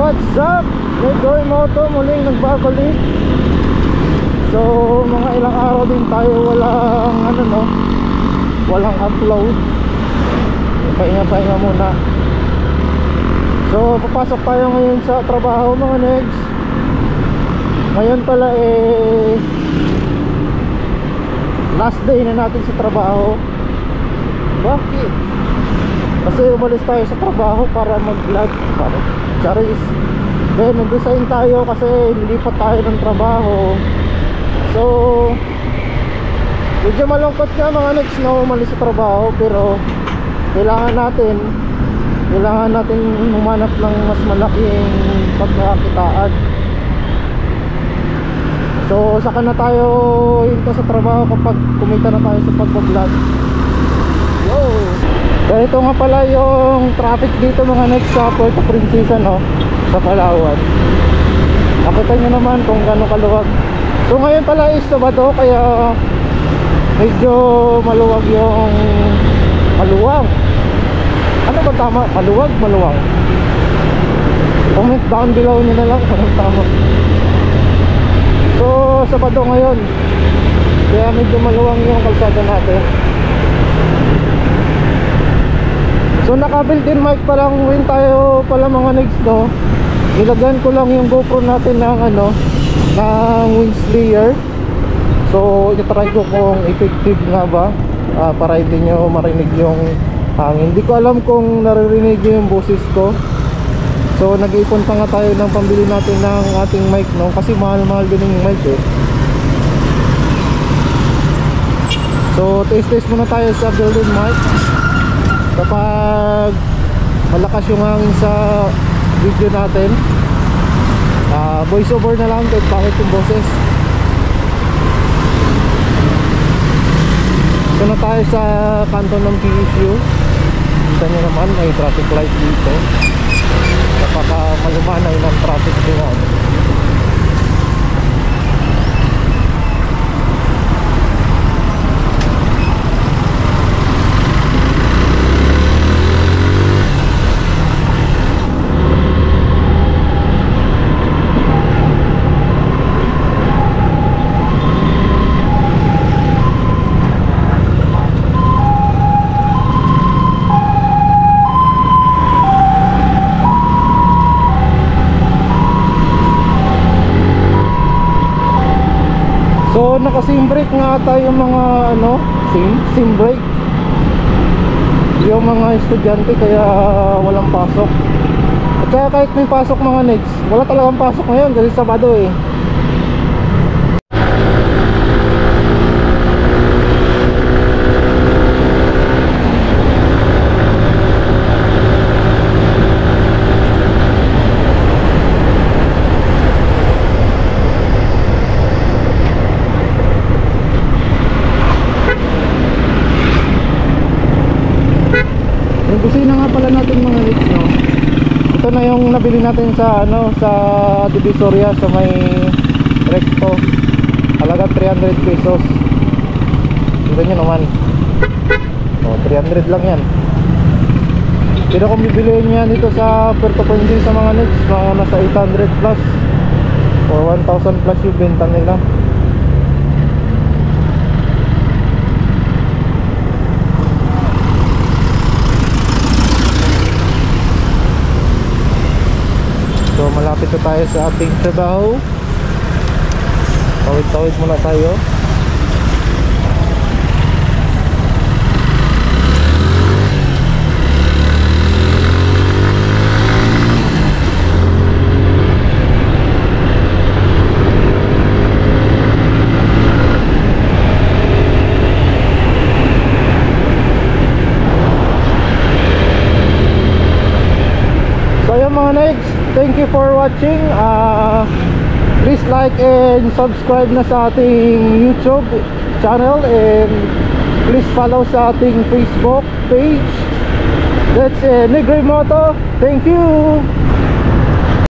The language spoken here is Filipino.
What's up? Negoy Moto muling nagbabalik. So mga ilang araw din tayo walang upload. Pahinga muna. So papasok tayo ngayon sa trabaho mga negs. Ngayon pala last day na natin sa trabaho. Bakit? Kasi umalis tayo sa trabaho para mag-vlog. Charis. Then nag-resign tayo kasi lilipat tayo ng trabaho. So medyo malungkot nga mga next na umalis sa trabaho. Pero kailangan natin humanap ng mas malaking pagkakakitaan. So saka na tayo hinto sa trabaho kapag kumita na tayo sa pag-vlog. Yo! Ganito nga pala yung traffic dito mga next sa Puerto Princesa, no? Sa Palawan. Nakita nyo naman kung gano'ng kaluwag. So ngayon pala is Sabado, kaya medyo maluwag yung maluwang. Ano ba tama? Maluwang. Comment down below nyo na lang kung anong tama. So Sabado ngayon, kaya medyo maluwang yung kalsada natin. So naka-built-in mic pa lang rin tayo pala mga next, no? Nilagyan ko lang yung GoPro natin ng ng wind slayer. So i-try ko kung effective nga ba para hindi nyo marinig yung hangin. Hindi ko alam kung naririnig yung boses ko. So nag-iipon pa nga tayo ng pambili natin ng ating mic, no? Kasi mahal-mahal din yung mic eh. So test muna tayo sa built-in mic. Kapag malakas yung hangin sa video natin, voice over na lang kahit bakit yung boses. Ito na tayo sa kanto ng PSU. Kita nyo naman may traffic light dito. Napaka-malumanay ng traffic dito. So naka-sim brake nga ata yung mga sim brake yung mga estudyante, kaya walang pasok. At kaya kahit may pasok mga next, wala talagang pasok ngayon kasi Sabado eh. Kusina nga pala natin mga next, no? Ito na yung nabili natin sa sa Divisoria sa may Recto. Halaga 300 pesos. Tignan nyo naman. 300 lang yan. Pero kung bibiliin yan dito sa Puerto Princesa mga next, mga nasa 800 plus or 1,000 plus yung benta nila. So malapit na tayo sa ating trabaho. Tawid muna tayo. So ayun mga next, thank you for watching. Please like and subscribe na sa ating YouTube channel, and please follow sa ating Facebook page. That's Negoy Moto. Thank you.